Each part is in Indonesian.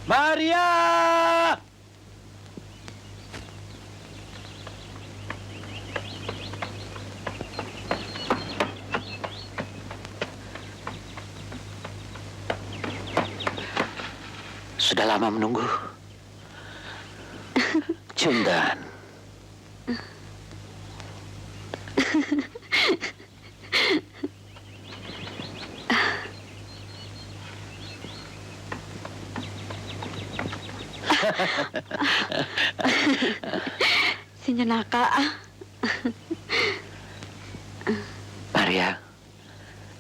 Maria! Sudah lama menunggu. Cundan. Si Nyenaka. Maria,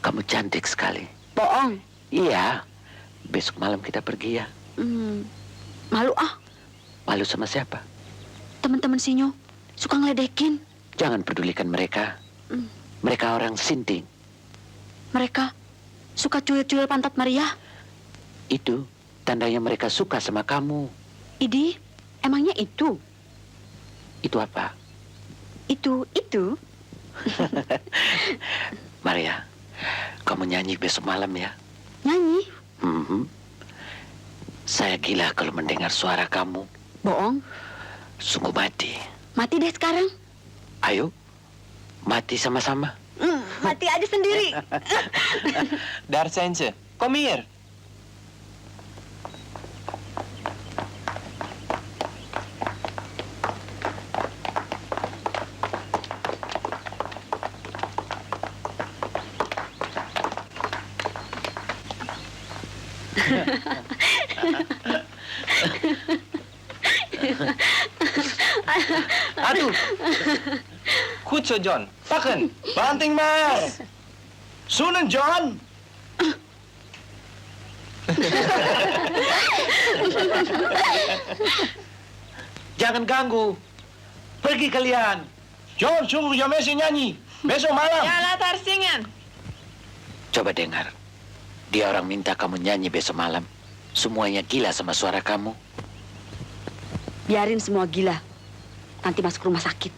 kamu cantik sekali. Bohong. Iya, besok malam kita pergi ya. Malu ah. Malu sama siapa? Teman-teman Sinyo suka ngeledekin. Jangan pedulikan mereka. Mereka orang sinting. Mereka suka cuil-cuil pantat Maria. Itu tandanya mereka suka sama kamu. Idi, emangnya itu? Itu apa? Itu. Maria, kamu nyanyi besok malam ya. Nyanyi? Saya gila kalau mendengar suara kamu. Bohong. Sungguh mati. Mati deh sekarang. Ayo, mati sama-sama. Mati aja sendiri. Daar zijn ze. Kom hier. Aduh. Goed zo, John. Pakken. Banting mas. Sunan John. Jangan ganggu. Pergi kalian. John suruh Yamesi nyanyi. Besok malam. Ja, laat haar zingen. Coba dengar. Dia orang minta kamu nyanyi besok malam. Semuanya gila sama suara kamu. Biarin semua gila. Nanti masuk rumah sakit.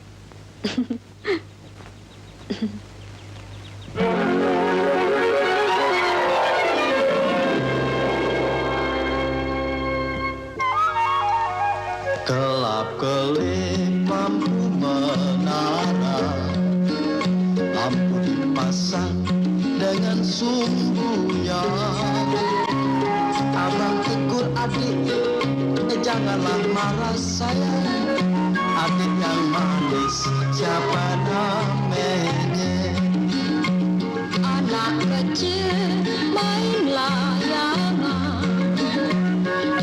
Kelap-kelip lampu menara, lampu dipasang dengan sungguhnya. Abang tegur adik, janganlah marah sayang. Adik yang manis, siapa namanya? Anak kecil main layangan,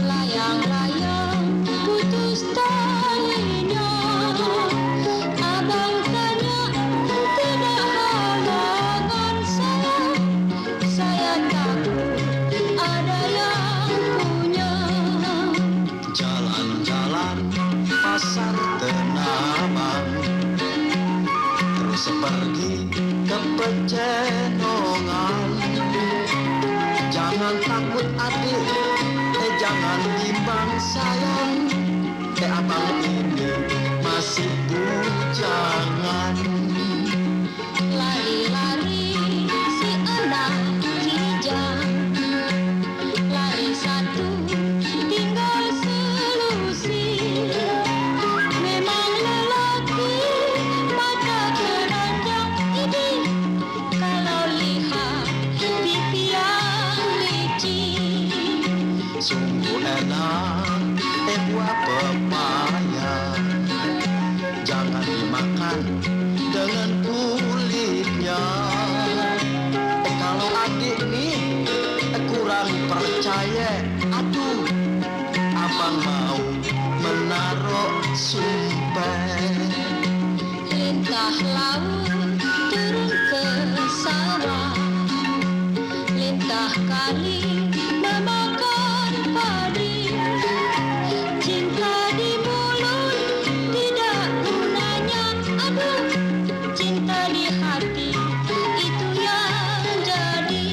layang-layang putus talinya. Abang tanya, tidak halangan saya takut ada yang punya. Jalan-jalan pasar Tenabang, terus pergi ke Pecenongan. Jangan takut adik, jangan bimbang sayang, abang ini masih bujangan. Lari-lari si anak kijang, lari satu tinggal selusir. Memang lelaki mata keranjang ini, kalau lihat pipi yang licin. Sungguh enak buah pepaya, jangan dimakan dengan kulitnya. Kalau adik nih kurang percaya, aduh, abang mau menaruh sumpah. Lintah laut turun ke sawah, lintah kali memakan padi. Cinta di mulut tidak gunanya, aduh, cinta di hati itu yang jadi.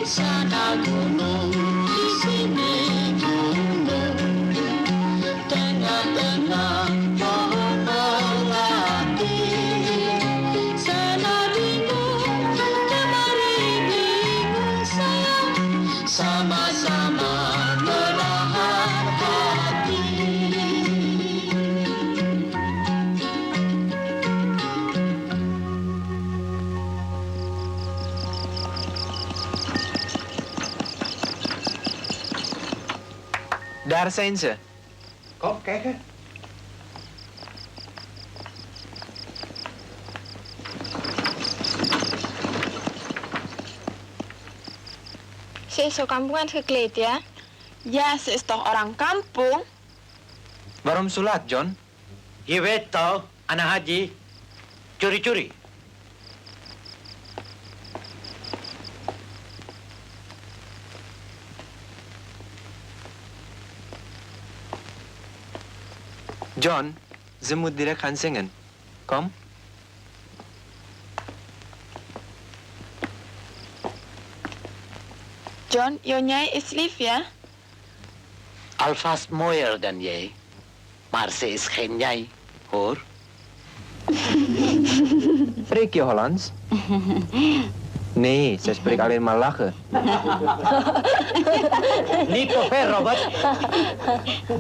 Sana gunung, di sini gunung, tengah-tengah pohon melati. Sana bingung, kemari bingung sayang, sama-sama melati. Daar zijn ze. Kom, kijken. Ze is zo kampungan gekleed ya? Ja, ze is toch orang kampung? Waarom zo laat, John? Je weet toch, anak haji, curi-curi. John, ze moet direct gaan zingen. Kom. John, Jonjai is lief ya? Alvast mooier dan jij. Maar ze is geen jij, hoor. Spreek je Hollands? Nee, ze spreekt alleen maar lachen. Niet te ver, Robert.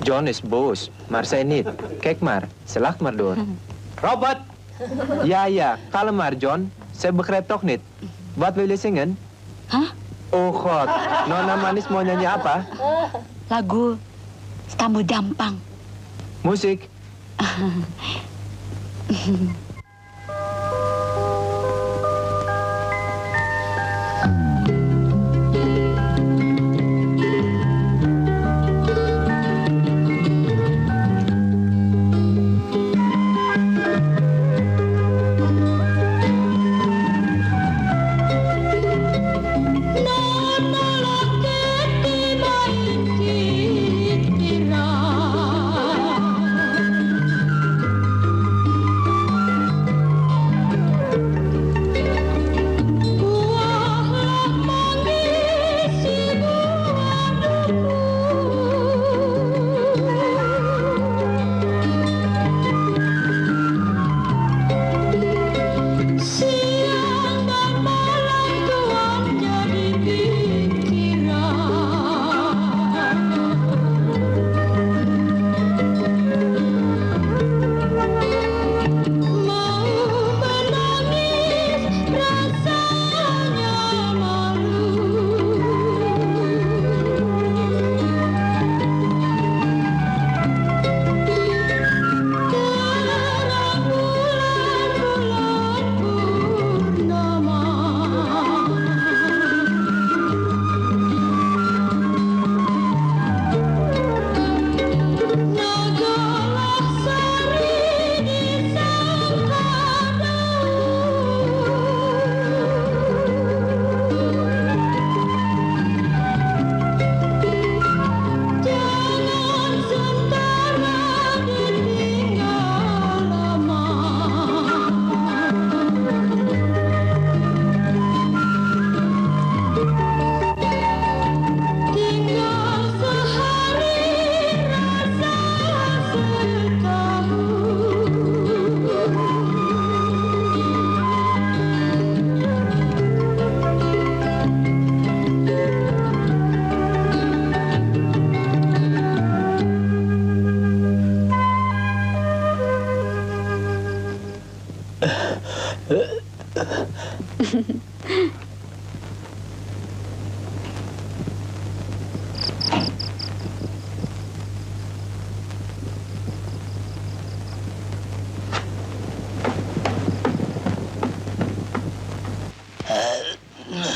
John is boos, maar zij niet. Kijk maar, ze lacht maar door. Robert, Ja, kalm maar, John. Zij begrijpt toch niet. Wat wil je zingen? Hah? Oh God, Nona Manis mau nyanyi apa? Lagu Stambu Dampang. Musik.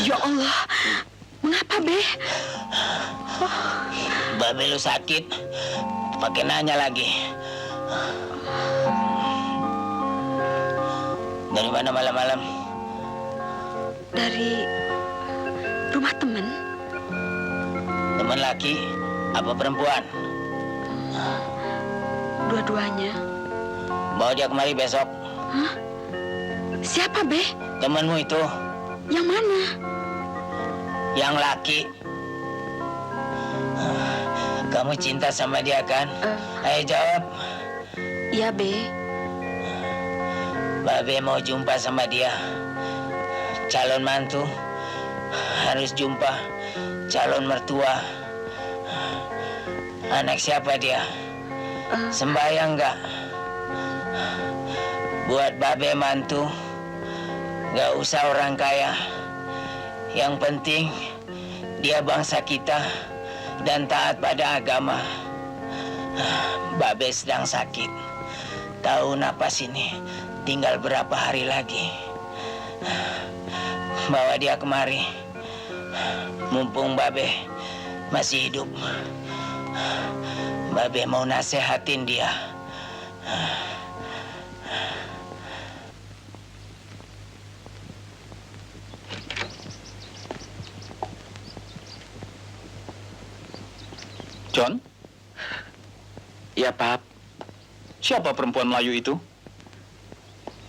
Ya Allah, mengapa, Be? Babe lu sakit, pakai nanya lagi. Dari mana malam-malam? Dari rumah teman. Teman laki apa perempuan? Dua-duanya. Bawa dia kemari besok. Hah? Siapa, Be? Temanmu itu, Yang mana? yang laki. Kamu cinta sama dia kan? Ayo jawab. Iya, Be. Babe mau jumpa sama dia. Calon mantu harus jumpa calon mertua. Anak siapa dia? Sembayang nggak? Buat babe mantu, nggak usah orang kaya. Yang penting dia bangsa kita, dan taat pada agama. Babe sedang sakit. Tahu napas ini tinggal berapa hari lagi. Bawa dia kemari. Mumpung Babe masih hidup. Babe mau nasehatin dia. John, Ya, Pap. siapa perempuan Melayu itu?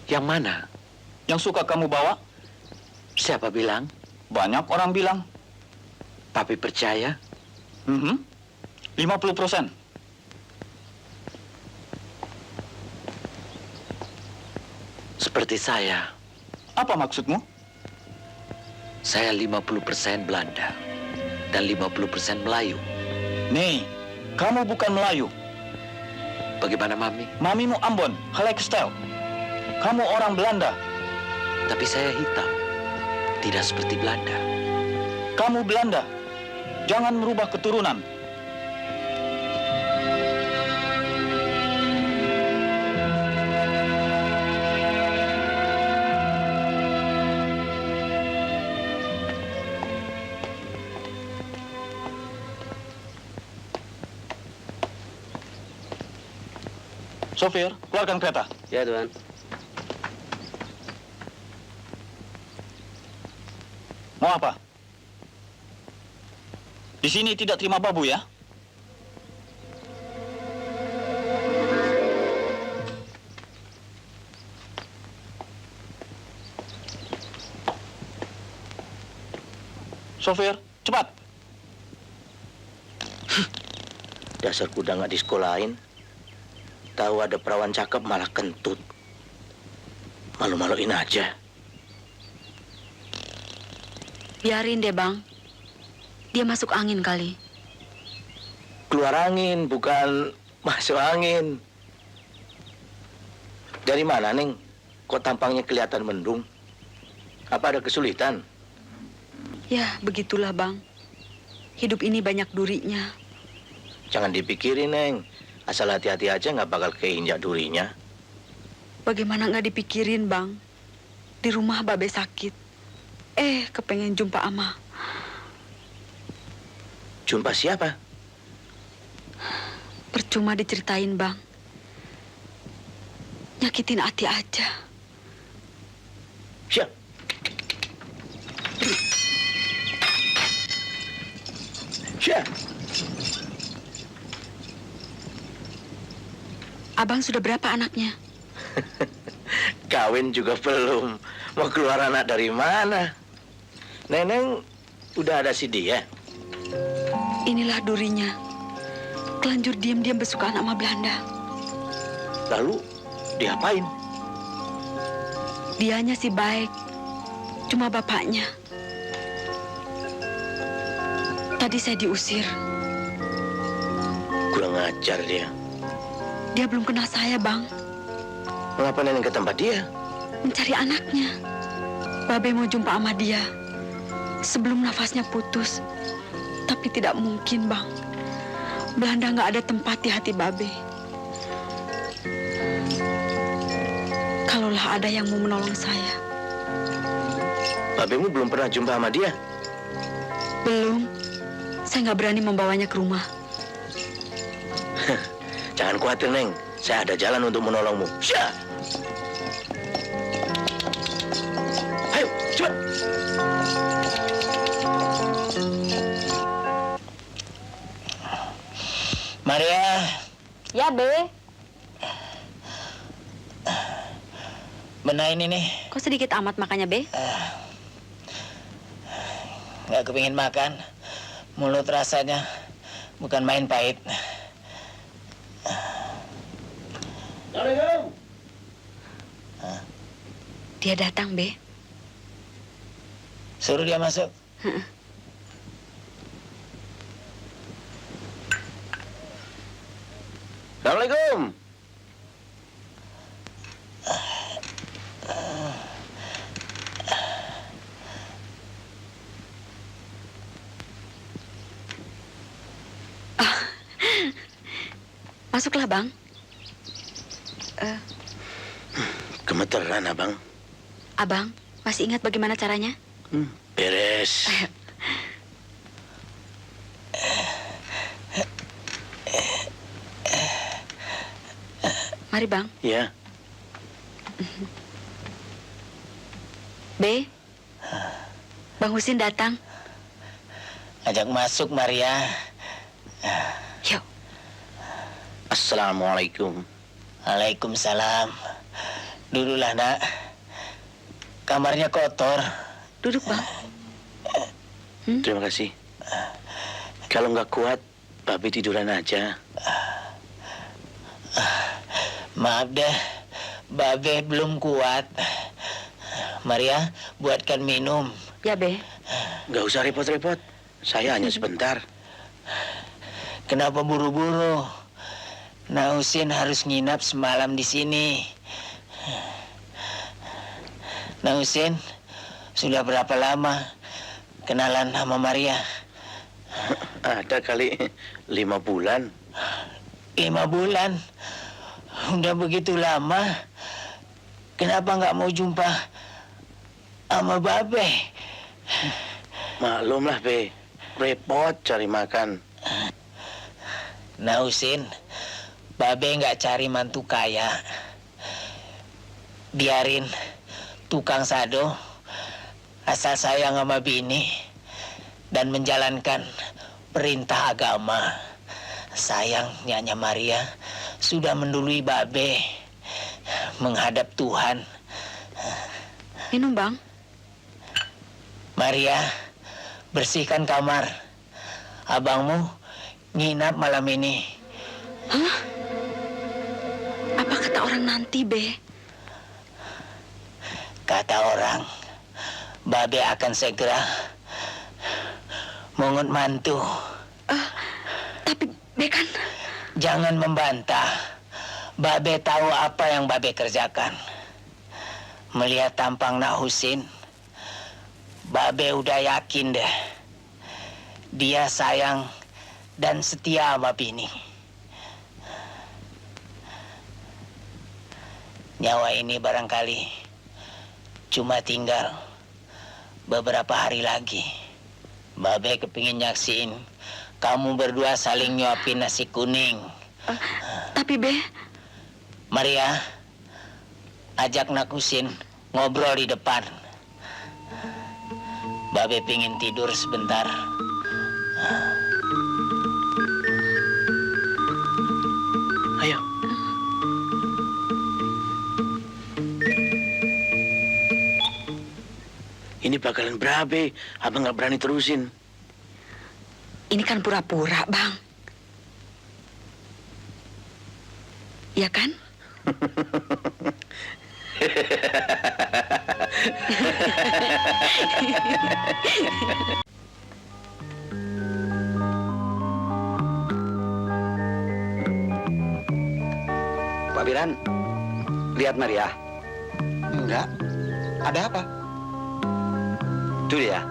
Yang mana? Yang suka kamu bawa? Siapa bilang? Banyak orang bilang. Papi percaya? 50%. Seperti saya. Apa maksudmu? Saya 50% Belanda dan 50% Melayu. Nih, kamu bukan Melayu. Bagaimana, Mami? Mamimu Ambon, Gelijkgestel. Kamu orang Belanda. Tapi saya hitam. Tidak seperti Belanda. Kamu Belanda. Jangan merubah keturunan. Sopir, keluarkan kereta. Ya, Tuan. Mau apa? Di sini tidak terima babu ya? Sopir, cepat. Dasar kuda nggak disekolahin. Tahu ada perawan cakep malah kentut. Malu-maluin aja. Biarin deh, Bang. Dia masuk angin kali. Keluar angin, bukan masuk angin. Dari mana, Neng? Kok tampangnya kelihatan mendung? Apa ada kesulitan? Ya, begitulah, Bang. Hidup ini banyak durinya. Jangan dipikirin, Neng. Asal hati-hati aja nggak bakal keinjak durinya. Bagaimana nggak dipikirin, Bang? Di rumah Babe sakit. Kepengen jumpa Ama. Jumpa siapa? Percuma diceritain, Bang. Nyakitin hati aja. Siap. Siap. Abang sudah berapa anaknya? Kawin juga belum. Mau keluar anak dari mana? Neneng udah ada si dia. Inilah durinya. Telanjur diam-diam besukaan sama Belanda. Lalu diapain? Dianya sih baik. Cuma bapaknya. Tadi saya diusir. Kurang ajar dia. Dia belum kenal saya, Bang. Mengapa Neneng ke tempat dia? Mencari anaknya. Babe mau jumpa sama dia. Sebelum nafasnya putus. Tapi tidak mungkin, Bang. Belanda nggak ada tempat di hati Babe. Kalaulah ada yang mau menolong saya. Babemu belum pernah jumpa sama dia? Belum. Saya nggak berani membawanya ke rumah. Jangan khawatir, Neng. Saya ada jalan untuk menolongmu. Siap. Ayo, cepat. Maria. Ya, Be. Benahin ini. Kok sedikit amat makannya, Be? Nggak kepingin makan. Mulut rasanya bukan main pahit. Dia datang, Be. Suruh dia masuk. Assalamualaikum. Masuklah, Bang. Gemeteran, Abang. Abang, masih ingat bagaimana caranya? Beres. Mari, Bang. Ya. B. Bang Husin datang. Ajak masuk, Maria. Yuk. Assalamualaikum. Waalaikumsalam. Duduklah, nak. Kamarnya kotor. Duduk, Bang. Terima kasih. Kalau nggak kuat, Babe tiduran aja. Maaf deh, Babe belum kuat. Maria, buatkan minum. Ya, B. Nggak usah repot-repot. Saya hanya sebentar. Kenapa buru-buru? Nak Husin harus nginap semalam di sini. Nak Husin, sudah berapa lama kenalan sama Maria? Ada kali 5 bulan. 5 bulan? Udah begitu lama. Kenapa nggak mau jumpa sama Babe? Maklum lah, Be. Repot cari makan. Nah, Husin, Babe nggak cari mantu kaya. Biarin tukang sado asal sayang sama bini dan menjalankan perintah agama. Sayang Nyonya Maria sudah mendului Babe menghadap Tuhan. Minum, Bang. Maria, bersihkan kamar. Abangmu nginap malam ini. Hah? Apa kata orang nanti, B? Kata orang, Babe akan segera mengut mantu. Tapi B kan... Jangan membantah. Babe tahu apa yang Babe kerjakan. Melihat tampang Nak Husin, Babe udah yakin deh. Dia sayang dan setia sama bini. Nyawa ini barangkali cuma tinggal beberapa hari lagi. Babe kepingin nyaksiin kamu berdua saling nyuapin nasi kuning. Tapi B... Maria, ajak Nak Husin ngobrol di depan. Babe pingin tidur sebentar. Ayo. Ini bakalan berabe. Abang nggak berani terusin. Ini kan pura-pura, Bang. Ya kan? Pak Biran, lihat Maria. Enggak. Ada apa? Itu dia.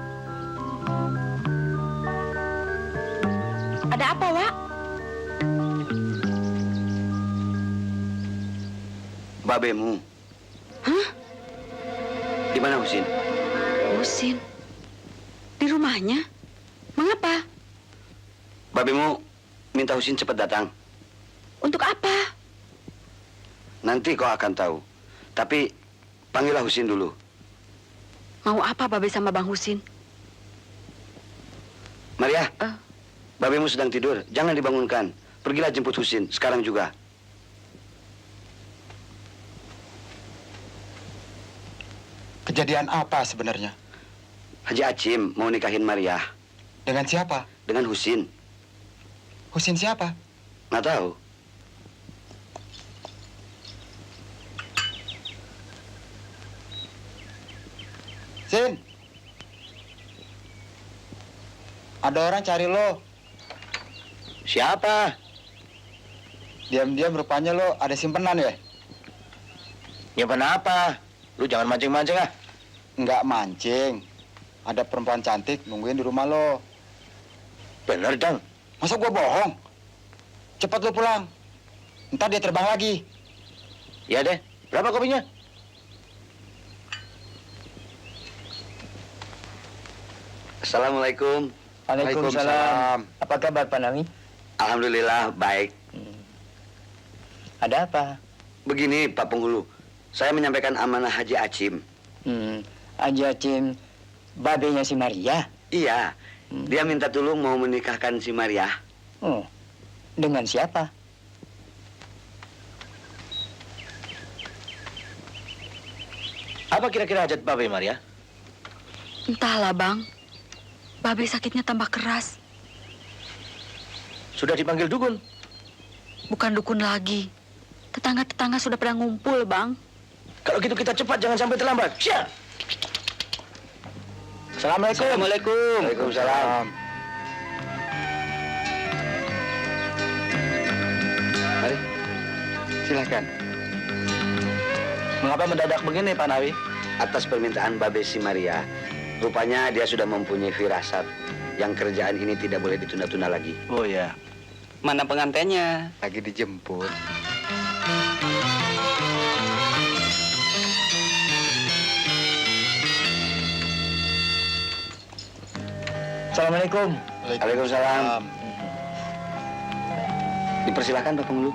Ada apa, Wak? Babemu. Hah? Di mana Husin? Husin? Di rumahnya? Mengapa? Babemu minta Husin cepat datang. Untuk apa? Nanti kau akan tahu. Tapi panggillah Husin dulu. Mau apa Babe sama Bang Husin? Maria, Babemu sedang tidur. Jangan dibangunkan. Pergilah jemput Husin sekarang juga. Kejadian apa sebenarnya? Haji Acim mau nikahin Maria. Dengan siapa? Dengan Husin. Husin siapa? Nggak tahu. Sin. Ada orang cari lo. Siapa? Diam-diam rupanya lo ada simpenan ya? Nyimpen apa? Lu jangan mancing-mancing ah. Enggak mancing. Ada perempuan cantik nungguin di rumah lo. Bener, Dang. Masa gua bohong? Cepat lo pulang. Ntar dia terbang lagi. Ya deh, berapa kopinya? Assalamualaikum. Waalaikumsalam. Apa kabar Pak Nami? Alhamdulillah baik. Ada apa? Begini Pak Penghulu, saya menyampaikan amanah Haji Acim. Haji Acim, babenya si Maria. Iya, dia minta tolong mau menikahkan si Maria. Oh, dengan siapa? Apa kira-kira hajat Babe Maria? Entahlah, Bang. Babe sakitnya tambah keras. Sudah dipanggil dukun. Bukan dukun lagi. Tetangga-tetangga sudah pada ngumpul, Bang. Kalau gitu kita cepat, jangan sampai terlambat. Siap. Assalamualaikum. Assalamualaikum. Waalaikumsalam. Mari, silakan. Mengapa mendadak begini, Pak Nawi? Atas permintaan Babe si Maria, rupanya dia sudah mempunyai firasat yang kerjaan ini tidak boleh ditunda-tunda lagi. Oh ya. Mana pengantinnya? Lagi dijemput. Assalamualaikum. Waalaikumsalam. Dipersilakan Pak Penghulu.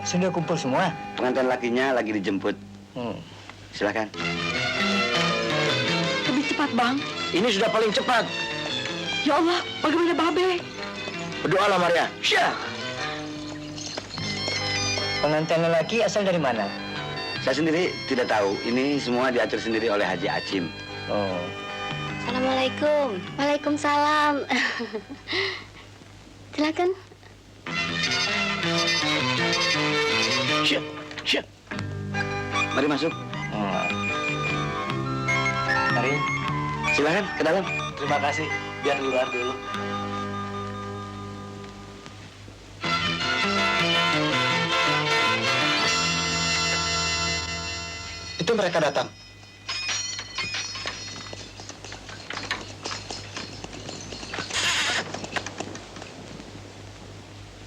Sudah kumpul semua? Pengantin lakinya lagi dijemput. Silakan. Lebih cepat, Bang. Ini sudah paling cepat. Ya Allah, bagaimana Babe? Berdoalah Maria. Siap. Pengantin lelaki asal dari mana? Saya sendiri tidak tahu. Ini semua diatur sendiri oleh Haji Acim. Oh, Assalamualaikum. Waalaikumsalam. Silakan. Siap. Siap. Mari masuk. mari. Silakan ke dalam. Terima kasih. Biar di luar dulu. Itu mereka datang.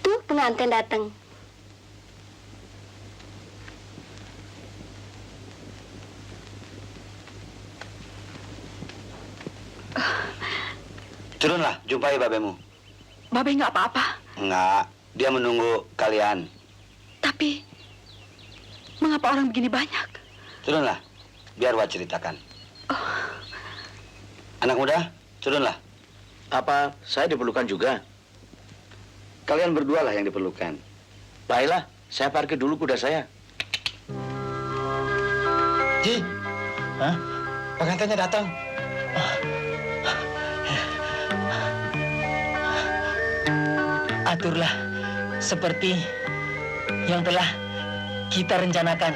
Tuh pengantin datang. Turunlah, jumpai babemu. Babe nggak apa-apa. Enggak, dia menunggu kalian. Tapi, mengapa orang begini banyak? Turunlah, biar Wak ceritakan. Anak muda, turunlah. Apa saya diperlukan juga? Kalian berdua lah yang diperlukan. Baiklah, saya parkir dulu kuda saya. Ji, Hah? pengantinnya datang. Aturlah seperti yang telah kita rencanakan.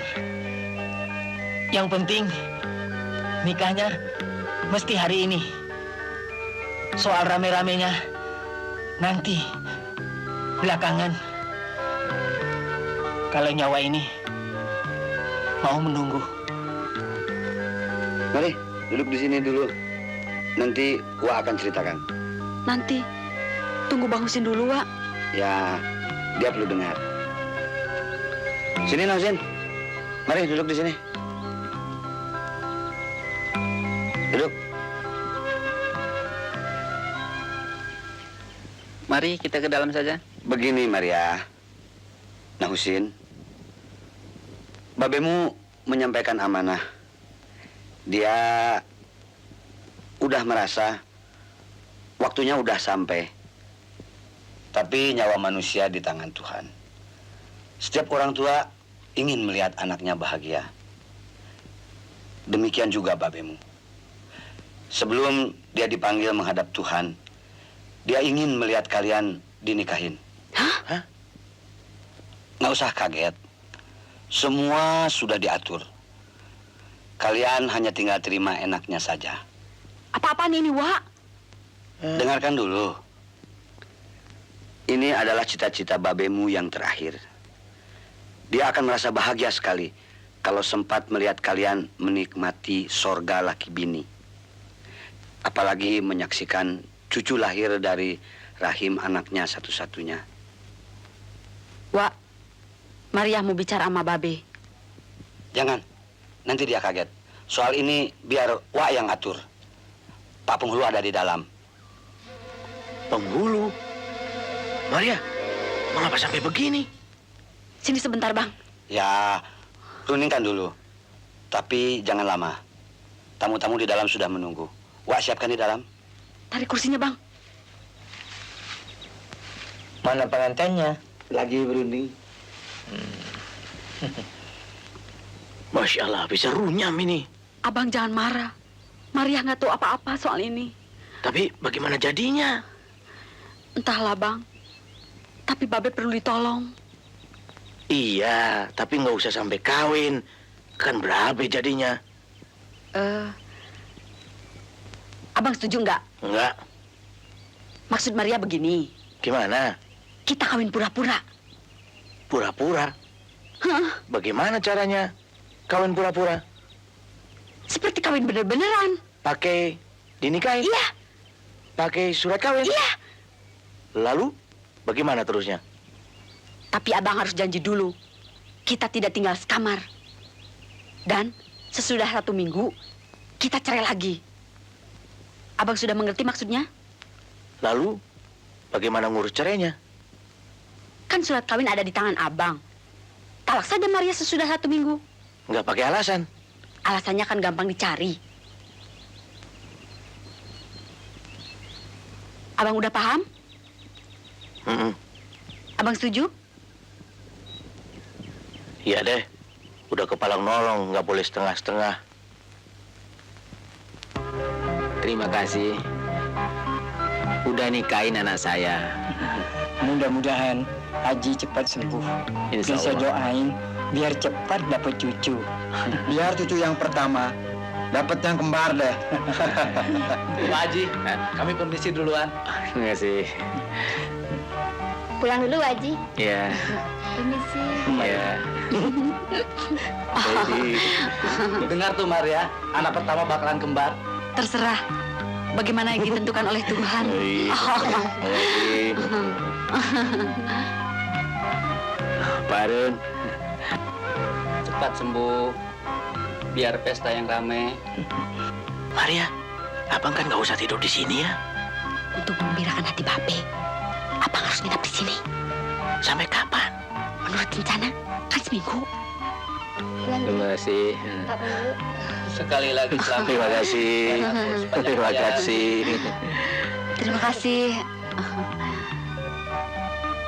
Yang penting nikahnya mesti hari ini. Soal rame-ramenya nanti belakangan. Kalau nyawa ini mau menunggu. Mari, duduk di sini dulu. Nanti Wak akan ceritakan. Nanti, tunggu Bang Husin dulu, Wak. Ya, dia perlu dengar. Sini, Nausin. Mari duduk di sini. Duduk. Mari kita ke dalam saja. Begini, Maria. Nah, Husin. Babemu menyampaikan amanah. Dia udah merasa waktunya udah sampai. Tapi nyawa manusia di tangan Tuhan. Setiap orang tua ingin melihat anaknya bahagia. Demikian juga babemu. Sebelum dia dipanggil menghadap Tuhan, dia ingin melihat kalian dinikahin. Hah? Nggak usah kaget. Semua sudah diatur. Kalian hanya tinggal terima enaknya saja. Apa-apaan ini, Wak? Dengarkan dulu. Ini adalah cita-cita babemu yang terakhir. Dia akan merasa bahagia sekali kalau sempat melihat kalian menikmati sorga laki bini. Apalagi menyaksikan cucu lahir dari rahim anaknya satu-satunya. Wak, Maria mau bicara sama Babe. Jangan, nanti dia kaget. Soal ini biar Wak yang atur. Pak Penghulu ada di dalam. Penghulu? Maria, mengapa sampai begini? Sini sebentar, Bang. Ya, runingkan dulu. Tapi jangan lama. Tamu-tamu di dalam sudah menunggu. Wak siapkan di dalam. Tarik kursinya, Bang. Mana pengantinnya? Lagi berunding. Masya Allah, bisa runyam ini. Abang jangan marah. Maria nggak tahu apa-apa soal ini. Tapi bagaimana jadinya? Entahlah, Bang. Tapi Babe perlu ditolong. Iya, tapi nggak usah sampai kawin. Kan berapa jadinya? Abang setuju nggak? Enggak. Maksud Maria begini. Gimana? Kita kawin pura-pura. Pura-pura? Hah? Bagaimana caranya? Kawin pura-pura? Seperti kawin bener-beneran. Pakai dinikahin? Iya. Pakai surat kawin? Iya. Lalu, bagaimana terusnya? Tapi abang harus janji dulu. Kita tidak tinggal sekamar. Dan sesudah 1 minggu, kita cerai lagi. Abang sudah mengerti maksudnya? Lalu, bagaimana ngurus cerainya? Kan surat kawin ada di tangan abang. Talak saja Maria sesudah 1 minggu. Nggak pakai alasan. Alasannya kan gampang dicari. Abang udah paham? Abang setuju? Iya deh. Udah kepala nolong, nggak boleh setengah-setengah. Terima kasih. Udah nikahin anak saya. Mudah-mudahan Haji cepat sembuh. Insya Bisa Allah. doain biar cepat dapat cucu. Biar cucu yang pertama dapat yang kembar deh. Pak Haji, kami permisi duluan. Terima kasih. Pulang dulu, Haji. Ya, Permisi. ya. Dengar tuh Maria, anak pertama bakalan kembar. Terserah. Bagaimana yang ditentukan oleh Tuhan. Pak Arun. Cepat sembuh, biar pesta yang ramai. Maria, abang kan nggak usah tidur di sini ya. Untuk membirakan hati Babe, abang harus nginap di sini. Sampai kapan? Menurut rencana, kan seminggu. Pulang dulu. Terima kasih. Pak Penghulu. Sekali lagi selamat. Terima kasih. Terima kasih. Terima kasih.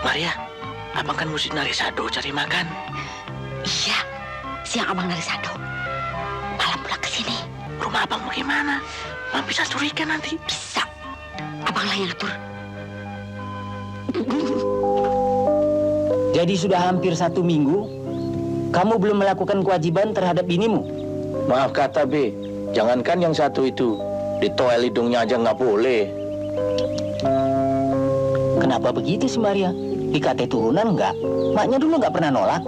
Maria, abang kan mesti nari sado cari makan. Iya, siang abang dari Sado. Malam pulang ke sini. Rumah abang bagaimana? Mam bisa curiga nanti. Bisa. Abang lah yang atur. Jadi sudah hampir 1 minggu, kamu belum melakukan kewajiban terhadap binimu? Maaf kata B, jangankan yang satu itu, di toel hidungnya aja nggak boleh. Kenapa begitu sih Maria? Dikate turunan enggak? Maknya dulu nggak pernah nolak.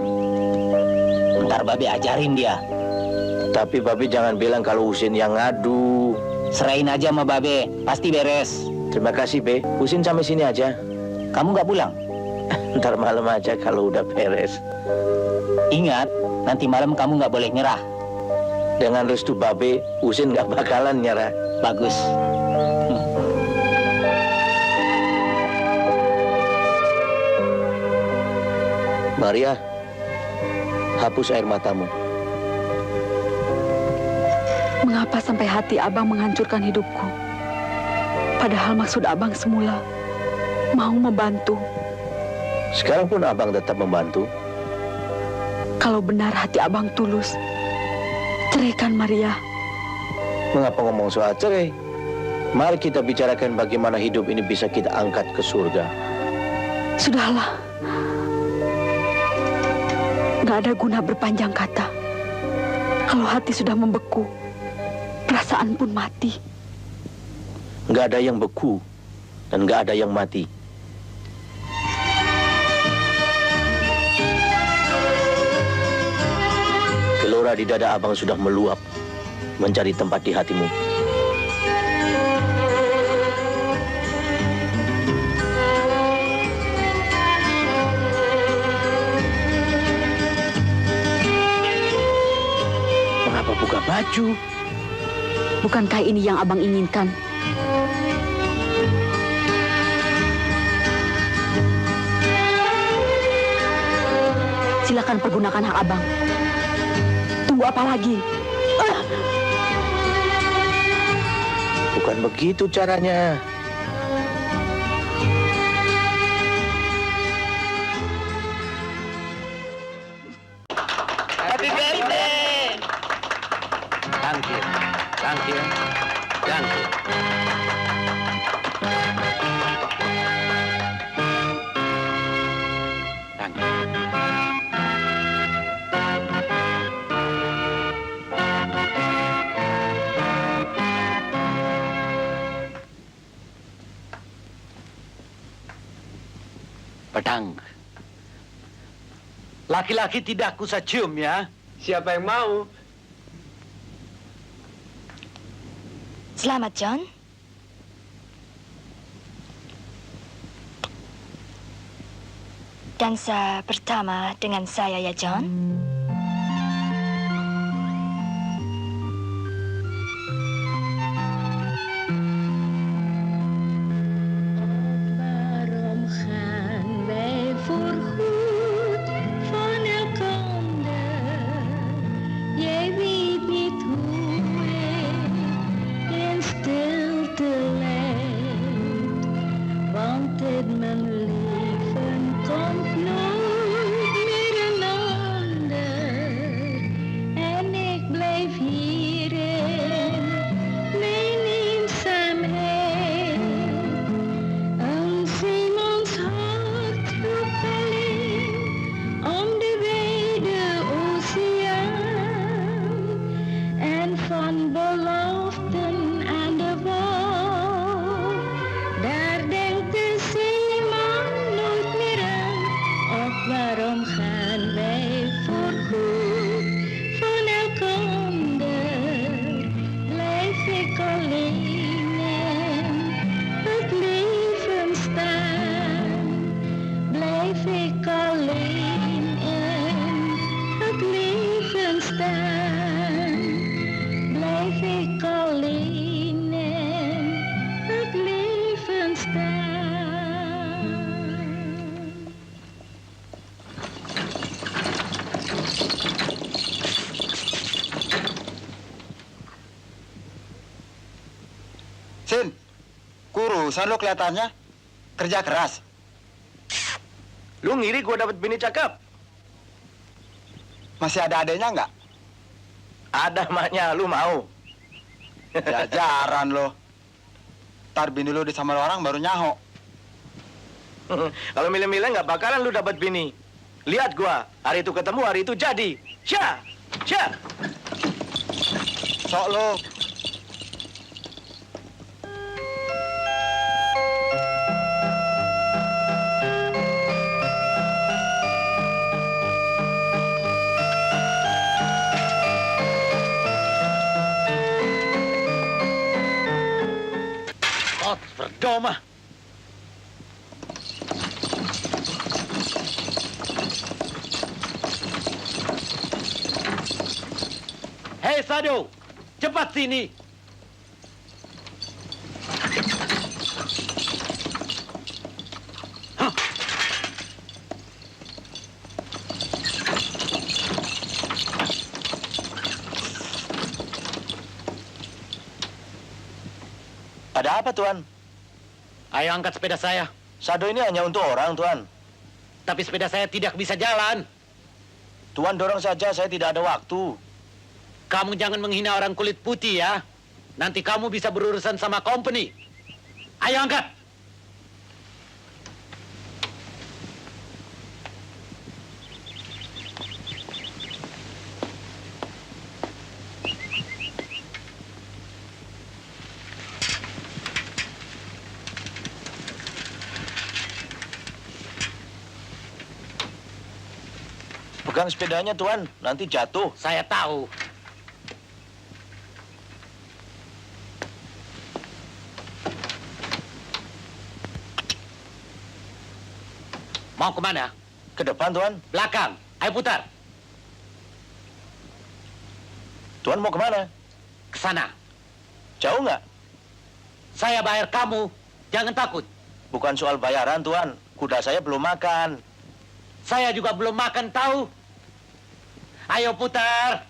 Ntar Babe ajarin dia. Tapi Babe jangan bilang kalau Husin yang ngadu. Serahin aja sama Babe, pasti beres. Terima kasih B, Husin sampai sini aja. Kamu nggak pulang? Ntar malam aja kalau udah beres. Ingat, nanti malam kamu nggak boleh nyerah. Dengan restu Babe, Husin nggak bakalan nyerah. Bagus. Maria, hapus air matamu. Mengapa sampai hati abang menghancurkan hidupku? Padahal maksud abang semula mau membantu. Sekarang pun abang tetap membantu. Kalau benar hati abang tulus, ceraikan Maria. Mengapa ngomong soal cerai? Mari kita bicarakan bagaimana hidup ini bisa kita angkat ke surga. Sudahlah. Gak ada guna berpanjang kata. Kalau hati sudah membeku, perasaan pun mati. Nggak ada yang beku dan nggak ada yang mati. Gelora di dada abang sudah meluap, mencari tempat di hatimu. baju. Bukankah ini yang abang inginkan? Silakan pergunakan hak abang. Tunggu apa lagi? Bukan begitu caranya. Happy birthday! Thank you. Thank you. Thank you. Thank you. Pedang. Laki-laki tidak kusah cium ya. Siapa yang mau? Selamat, John. Dansa pertama dengan saya ya, John. Waarom gaan wij voorgoed van elkander? Jij weet niet hoe ik in stilte leid, want in mijn leven komt nooit meer een ander. En ik blijf hierin mijn eenzaamheid. Een zeemans hart roept alleen om de wijde oceaan. En van beloften aan de wal, daar denkt de zeeman nooit meer aan. Och, waarom gaan wij voorgoed van elkander? Blijf ik alleen in het leven staan? Blijf ik alleen in het leven staan? Blijf ik alleen in het leven staan? Sin, kurusan lo kelihatannya. Kerja keras. Lu ngiri gua dapat bini cakep? Masih ada adanya nggak? Ada maknya, lu mau? Ya jarang lo. Ntar bini lo disamar orang baru nyaho. Kalau milih-milih nggak bakalan lu dapat bini. Lihat gua, hari itu ketemu, hari itu jadi. Syah! Syah! Sok lo. Verdoma. Hei Sado, cepat sini. Hah? Ada apa, Tuan? Ayo angkat sepeda saya. Sado ini hanya untuk orang, Tuan. Tapi sepeda saya tidak bisa jalan. Tuan dorong saja, saya tidak ada waktu. Kamu jangan menghina orang kulit putih ya. Nanti kamu bisa berurusan sama company. Ayo angkat. Pegang sepedanya, Tuan. Nanti jatuh. Saya tahu. Mau kemana? Ke depan, Tuan. Belakang. Ayo putar. Tuan mau kemana? Ke sana. Jauh nggak? Saya bayar kamu. Jangan takut. Bukan soal bayaran, Tuan. Kuda saya belum makan. Saya juga belum makan tahu. Ayo putar.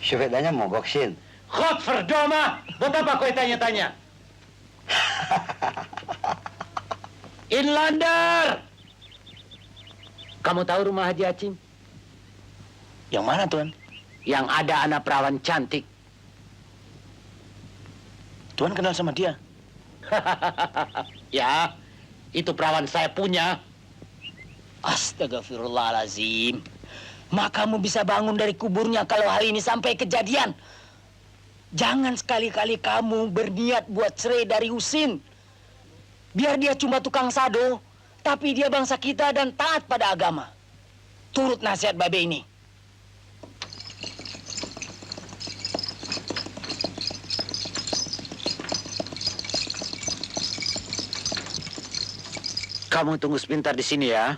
Sepedanya mogok, Sin. Godverdomme! Buat apa kau tanya-tanya? Inlander! Kamu tahu rumah Haji Acing? Yang mana, Tuan? Yang ada anak perawan cantik. Tuan kenal sama dia? Ya, itu perawan saya punya. Astagfirullahalazim. Mak kamu bisa bangun dari kuburnya kalau hal ini sampai kejadian. Jangan sekali-kali kamu berniat buat cerai dari Husin. Biar dia cuma tukang sado, tapi dia bangsa kita dan taat pada agama. Turut nasihat Babe ini. Kamu tunggu sebentar di sini ya.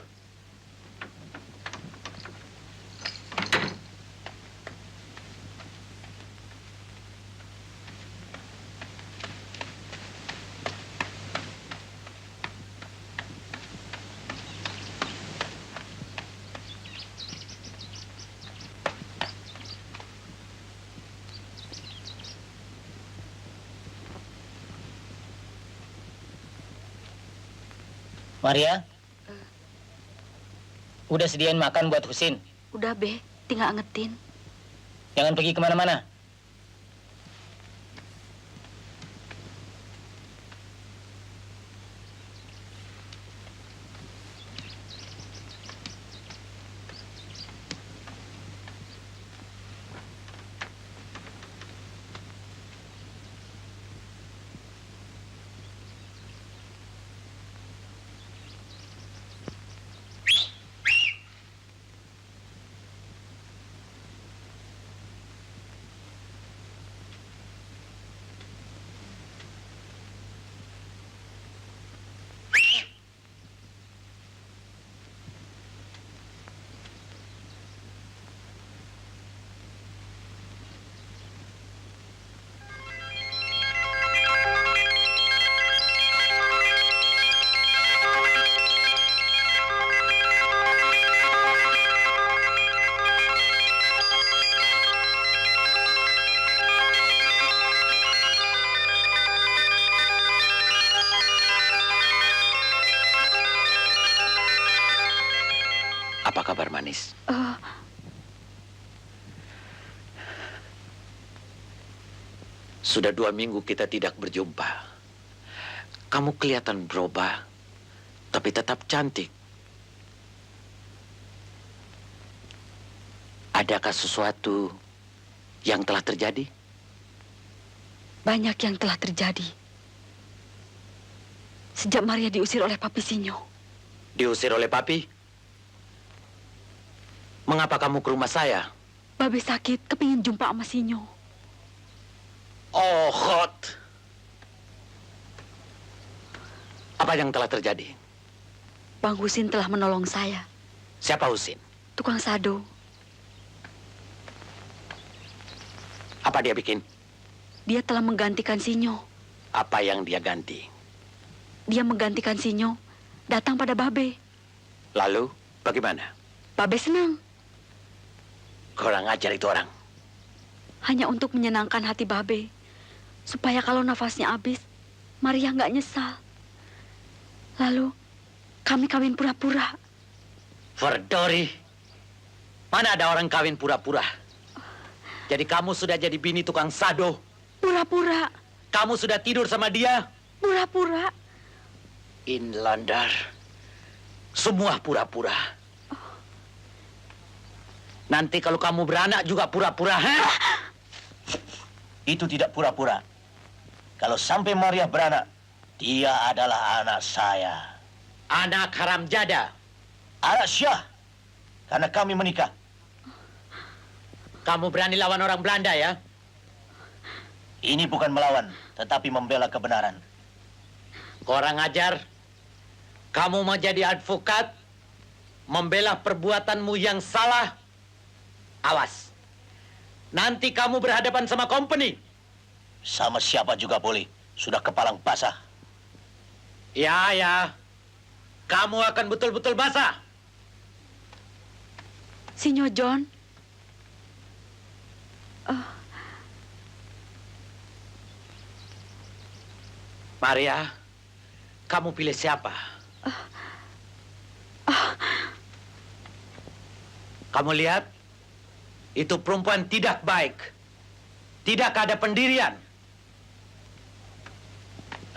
Maria, udah sediain makan buat Husin. Udah, Be. Tinggal angetin. Jangan pergi kemana-mana. Apa kabar manis? Sudah 2 minggu kita tidak berjumpa. Kamu kelihatan berubah, tapi tetap cantik. Adakah sesuatu yang telah terjadi? Banyak yang telah terjadi. Sejak Maria diusir oleh Papi Sinyo. Diusir oleh papi? Mengapa kamu ke rumah saya? Babe sakit, kepingin jumpa sama Sinyo. Oh, hot. Apa yang telah terjadi? Bang Husin telah menolong saya. Siapa Husin? Tukang sado. Apa dia bikin? Dia telah menggantikan Sinyo. Apa yang dia ganti? Dia menggantikan Sinyo. Datang pada Babe. Lalu, bagaimana? Babe senang. Kurang ajar itu orang. Hanya untuk menyenangkan hati Babe. Supaya kalau nafasnya habis, Maria nggak nyesal. Lalu, kami kawin pura-pura. Verdori, mana ada orang kawin pura-pura? Jadi kamu sudah jadi bini tukang sado. Pura-pura. Kamu sudah tidur sama dia. Pura-pura. Inlander, semua pura-pura. Nanti kalau kamu beranak juga pura-pura, ha? Itu tidak pura-pura. Kalau sampai Maria beranak, dia adalah anak saya. Anak haram jada. Anak Syah. Karena kami menikah. Kamu berani lawan orang Belanda ya? Ini bukan melawan, tetapi membela kebenaran. Kurang ajar. Kamu mau jadi advokat, membela perbuatanmu yang salah. Awas. nanti kamu berhadapan sama company. Sama siapa juga boleh. Sudah kepalang basah. Ya. Kamu akan betul-betul basah. Sinyo John. Maria, kamu pilih siapa? Kamu lihat, itu perempuan tidak baik. Tidak ada pendirian.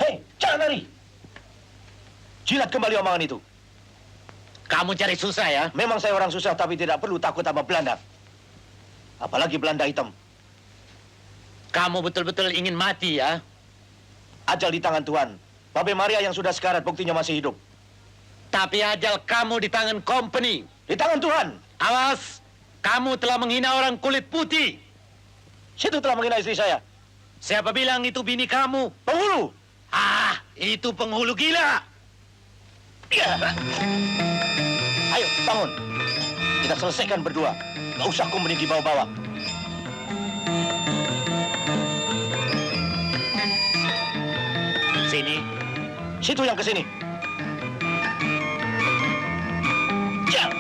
Hei, jangan lari. Jilat kembali omongan itu. Kamu cari susah ya? Memang saya orang susah, tapi tidak perlu takut sama Belanda. Apalagi Belanda hitam. Kamu betul-betul ingin mati ya? Ajal di tangan Tuhan. Babe Maria yang sudah sekarat buktinya masih hidup. Tapi ajal kamu di tangan company. Di tangan Tuhan. Awas, kamu telah menghina orang kulit putih. Situ telah menghina istri saya. Siapa bilang itu bini kamu? Penghulu. Ah, itu penghulu gila. Ya. Ayo, bangun. Kita selesaikan berdua. Gak usah company dibawa-bawa. Sini. Situ yang ke sini. Ya.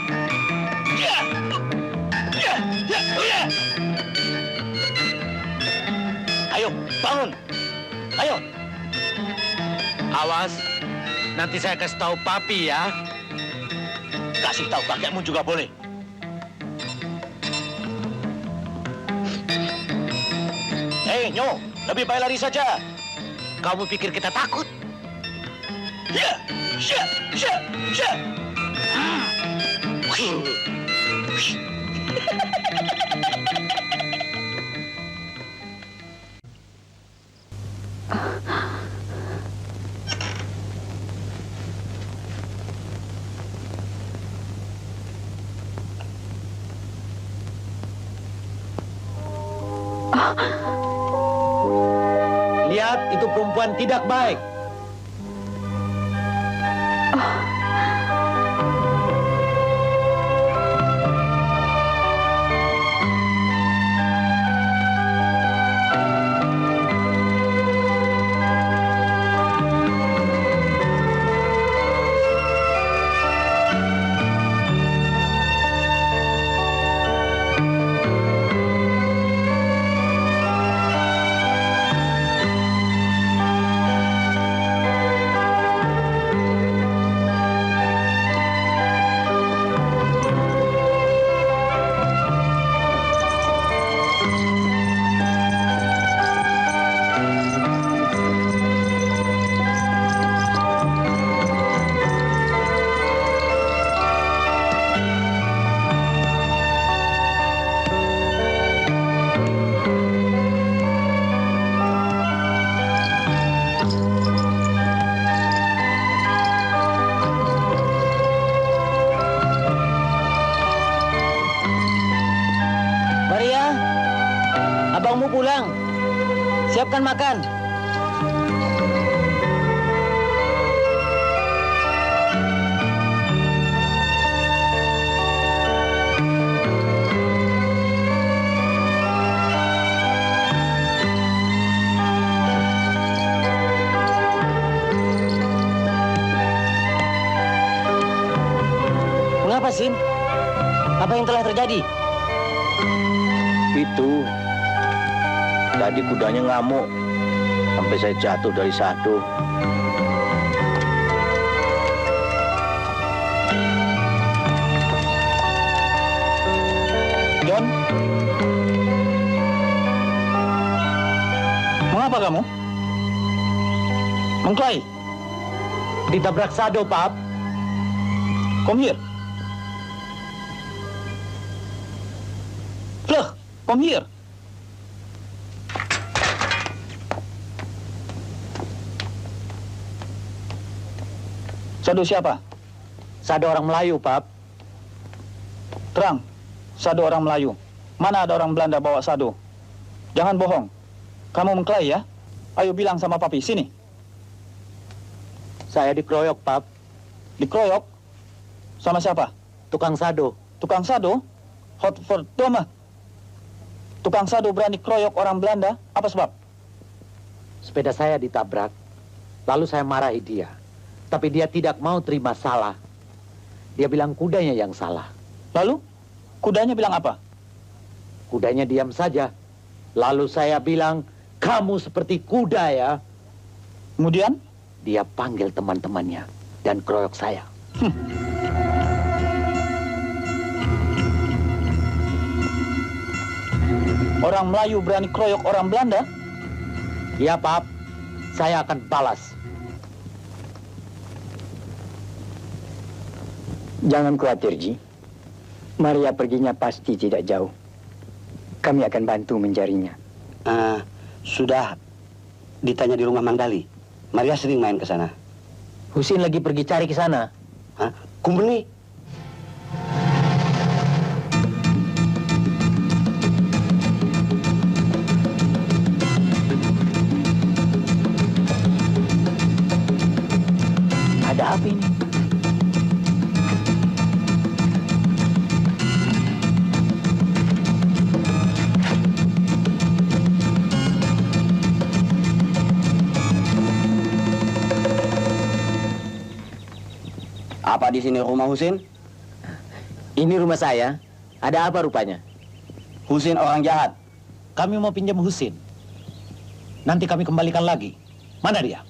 Ya. Ya. Ya. Ya. Ayo, bangun. Ayo. Awas, nanti saya kasih tahu papi ya. Kasih tahu kakekmu juga boleh. Hei, Nyo, lebih baik lari saja. Kamu pikir kita takut? Ya, ya, ya, ya. Lihat, itu perempuan tidak baik. Abangmu pulang. Siapkan makan. Mengapa, Sin? Apa yang telah terjadi? Itu. Tadi kudanya ngamuk. Sampai saya jatuh dari sado. John? Mengapa kamu? Mengklaim? Ditabrak sado, Pap. Come here. Vlug, kom hier. Sado siapa? Sado orang Melayu, Pap. Terang, sado orang Melayu. Mana ada orang Belanda bawa sado? Jangan bohong. Kamu mengklaim ya? Ayo bilang sama papi, sini. Saya dikeroyok, Pap. Dikeroyok? Sama siapa? Tukang sado. Tukang sado? Hot for Toma. Tukang sado berani keroyok orang Belanda, apa sebab? Sepeda saya ditabrak, lalu saya marahi dia. Tapi dia tidak mau terima salah. Dia bilang kudanya yang salah. Lalu, kudanya bilang apa? Kudanya diam saja. Lalu saya bilang, kamu seperti kuda ya. Kemudian? Dia panggil teman-temannya dan keroyok saya. Orang Melayu berani keroyok orang Belanda? Ya, Pak. Saya akan balas. Jangan khawatir, Ji. Maria perginya pasti tidak jauh. Kami akan bantu mencarinya. Sudah ditanya di rumah Mang Dali. Maria sering main ke sana. Husin lagi pergi cari ke sana. Hah? Kumbeni? Ada apa ini? Apa di sini rumah Husin? Ini rumah saya. Ada apa rupanya? Husin orang jahat. Kami mau pinjam Husin. Nanti kami kembalikan lagi. Mana dia?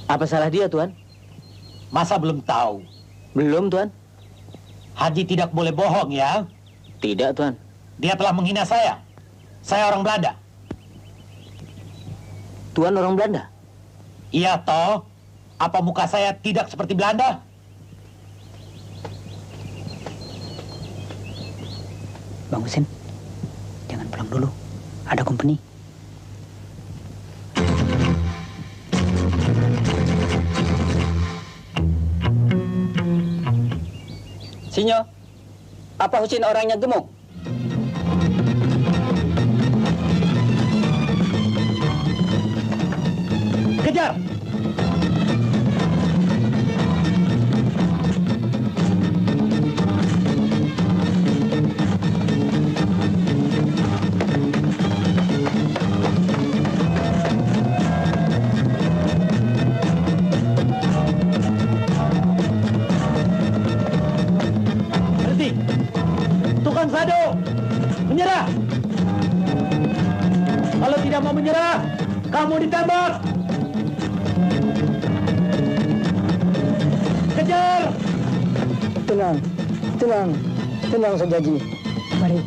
Apa salah dia, Tuan? Masa belum tahu? Belum, Tuan. Haji tidak boleh bohong ya. Tidak, Tuan. Dia telah menghina saya. Saya orang Belanda. Tuan orang Belanda? Iya toh. Apa muka saya tidak seperti Belanda? Bang Husin, jangan pulang dulu. Ada company. Sinyo, apa Husin orangnya gemuk? Kejar! Berhenti! Tukang sado! Menyerah! Kalau tidak mau menyerah, kamu ditembak! Kejar! Tenang, tenang, tenang saja, Ji. Mari.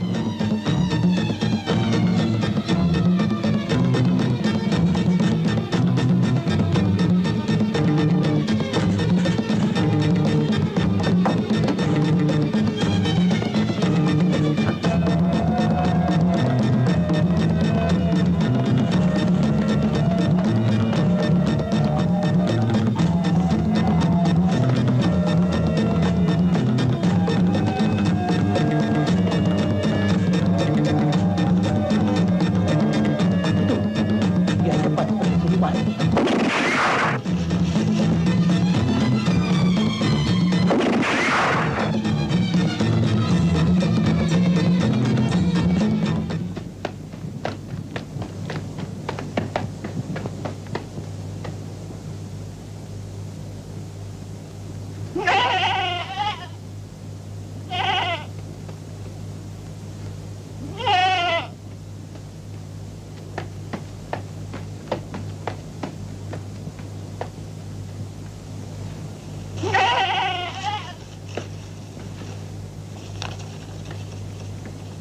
Biar cepat seperti siluman.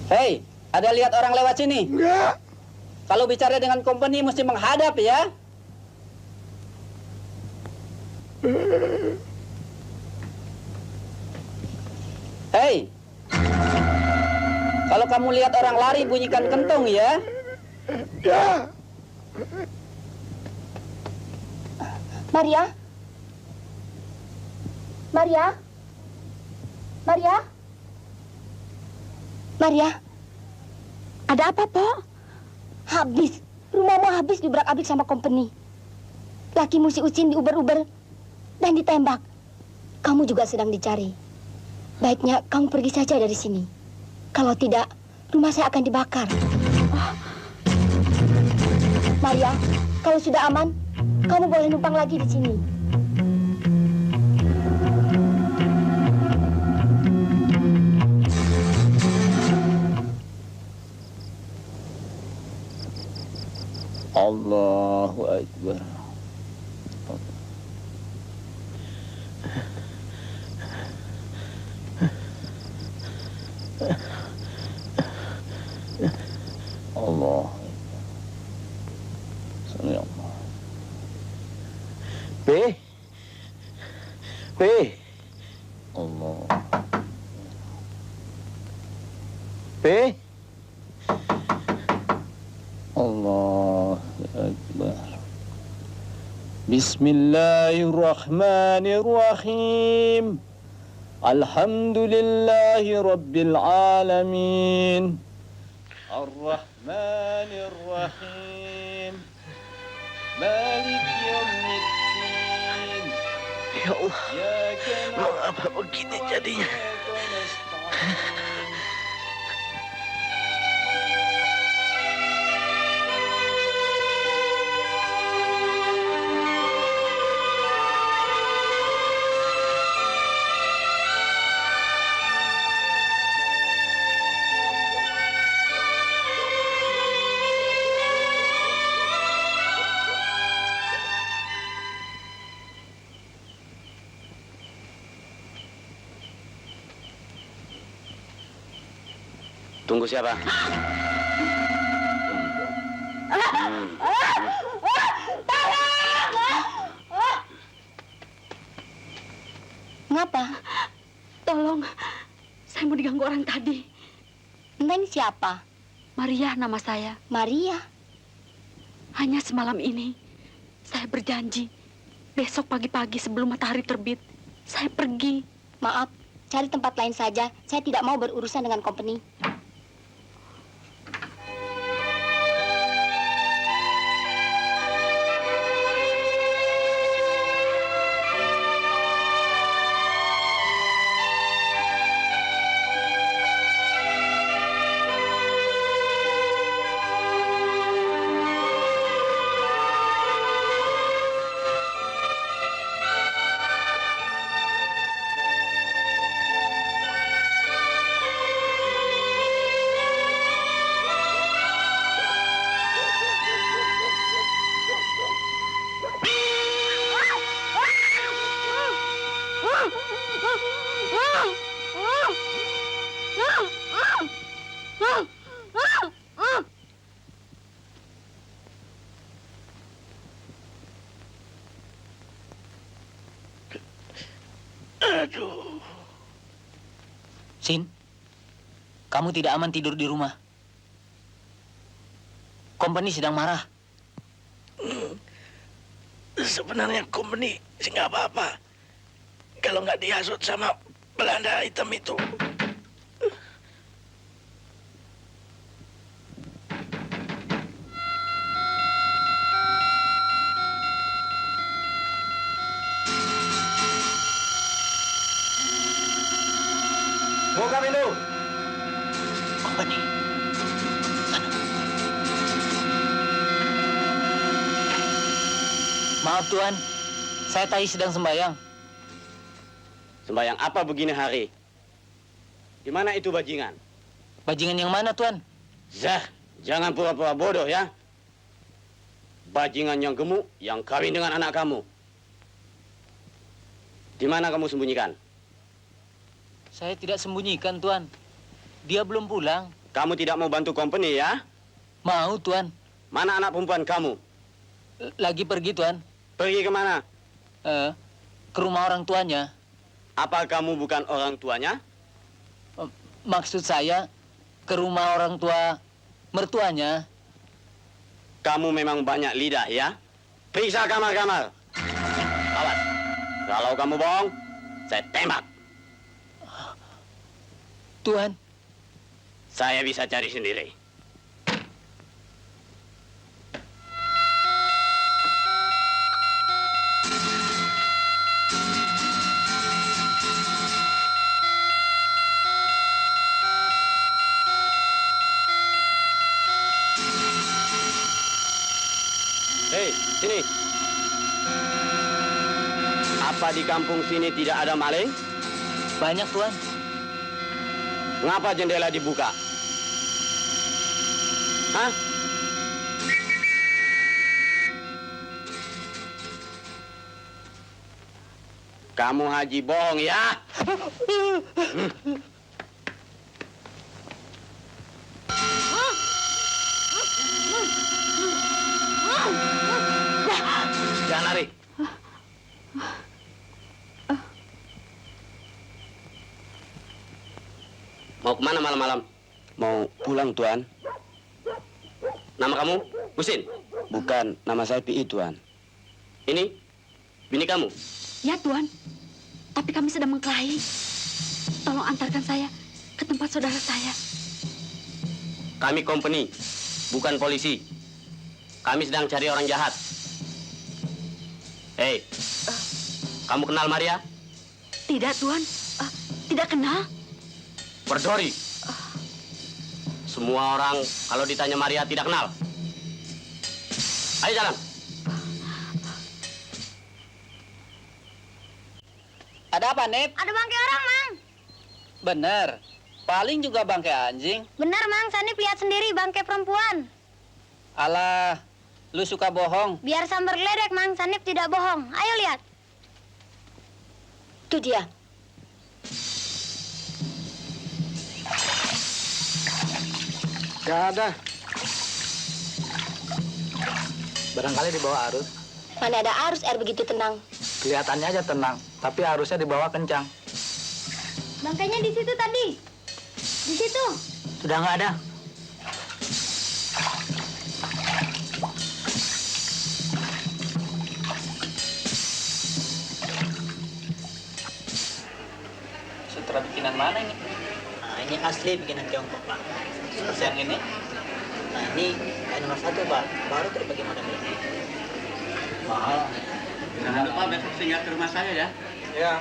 Hei, ada lihat orang lewat sini? Enggak. Kalau bicara dengan company mesti menghadap ya. Hei, kalau kamu lihat orang lari bunyikan kentong ya. Ya. Maria? Maria? Maria? Maria? Ada apa, Po? Habis. Rumahmu habis dibrak-abrik sama company. Lakimu si Ucin diuber-uber dan ditembak. Kamu juga sedang dicari. Baiknya kamu pergi saja dari sini. Kalau tidak, rumah saya akan dibakar. Maria, kalau sudah aman, kamu boleh numpang lagi di sini. Allahu Akbar. Allah. Sami Allah. P. Allah. P. Allah Akbar. Bismillahirrahmanirrahim. Alhamdulillahi Rabbil Alamin. Ar-Rahmanir-Rahim. Malik Yawmiddin. Ya Allah, mengapa begini jadinya? Tunggu siapa? Mengapa? Tolong, saya mau diganggu orang tadi. Entah ini siapa? Maria nama saya. Maria. Hanya semalam ini, saya berjanji. Besok pagi-pagi sebelum matahari terbit, saya pergi. Maaf, cari tempat lain saja. Saya tidak mau berurusan dengan company. Aduh. Sin, kamu tidak aman tidur di rumah. Company sedang marah. Sebenarnya company sih nggak apa-apa. Kalau nggak dihasut sama Belanda hitam itu. Buka pintu. Company. Maaf Tuan, saya tadi sedang sembahyang. Sembayang apa begini hari? Di mana itu bajingan? Bajingan yang mana Tuan? Zah, jangan pura-pura bodoh ya. Bajingan yang gemuk yang kawin dengan anak kamu. Di mana kamu sembunyikan? Saya tidak sembunyikan Tuan. Dia belum pulang. Kamu tidak mau bantu company ya? Mau Tuan. Mana anak perempuan kamu? Lagi pergi Tuan. Pergi kemana? Ke rumah orang tuanya. Apa kamu bukan orang tuanya? Maksud saya ke rumah orang tua mertuanya. Kamu memang banyak lidah ya? Periksa kamar-kamar. Awas, kalau kamu bohong, saya tembak. Tuan. Saya bisa cari sendiri. Sini. Apa di kampung sini tidak ada maling? Banyak, Tuan. Ngapa jendela dibuka? Hah? Kamu Haji bohong ya? Jangan lari. Mau kemana malam-malam? Mau pulang, Tuan. Nama kamu? Husin? Bukan, nama saya Pi, Tuan. Ini? Bini kamu? Ya, Tuan. Tapi kami sedang mengkelahi. Tolong antarkan saya ke tempat saudara saya. Kami company, bukan polisi. Kami sedang cari orang jahat. Hei, kamu kenal Maria? Tidak, Tuan. Tidak kenal. Berdori. Semua orang kalau ditanya Maria tidak kenal. Ayo jalan. Ada apa, Nep? Ada bangkai orang, Mang. Bener. Paling juga bangkai anjing. Benar, Mang. Sanip lihat sendiri bangkai perempuan. Alah, lu suka bohong. Biar sambar geledek, Mang. Sanip tidak bohong. Ayo lihat. Itu dia. Gak ada. Barangkali di bawah arus. Mana ada arus air begitu tenang. Kelihatannya aja tenang, tapi arusnya di bawah kencang. Bangkainya di situ tadi. Di situ. Sudah nggak ada. Sutra bikinan mana ini? Nah, ini asli bikinan Tiongkok, Pak. Seperti yang ini. Nah, ini kain nomor 1, Pak. Baru terbagi model ini. Mahal. Jangan lupa besok singgah ke rumah saya ya. Ya.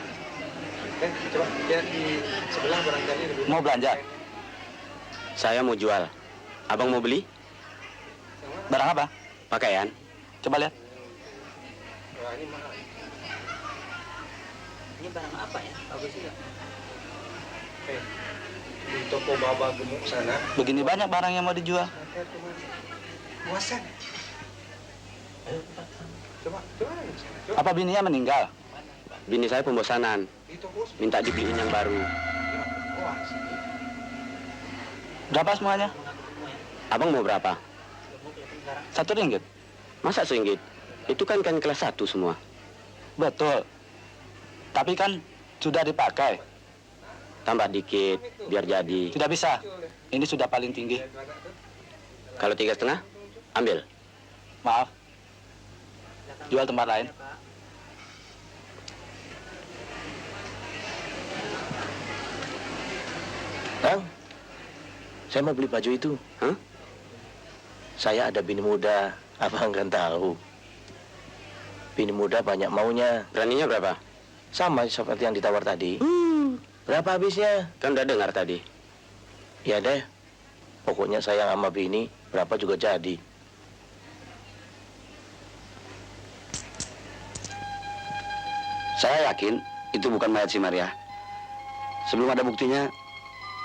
Coba lihat di sebelah barangkali lebih. Mau belanja? Saya mau jual. Abang mau beli? Barang apa? Pakaian. Coba lihat. Wah, ini mahal. Ini barang apa ya? Bagus juga. Di toko Baba Gemuk sana. Begini banyak barang yang mau dijual. Muasan. Ayo, coba. Apa bininya meninggal? Bini saya pembosanan. Minta dibeliin yang baru. Berapa semuanya? Abang mau berapa? Rp1. Masa RM1? Itu kan kain kelas 1 semua. Betul. Tapi kan sudah dipakai. Tambah dikit, biar jadi. Tidak bisa. Ini sudah paling tinggi. Kalau 3,5, ambil. Maaf. Jual tempat lain. Bang, saya mau beli baju itu. Hah? Saya ada bini muda, abang kan tahu. Bini muda banyak maunya. Beraninya berapa? Sama seperti yang ditawar tadi. Berapa habisnya? Kan udah dengar tadi. Ya deh, pokoknya sayang sama bini, berapa juga jadi. Saya yakin itu bukan mayat si Maria. Sebelum ada buktinya,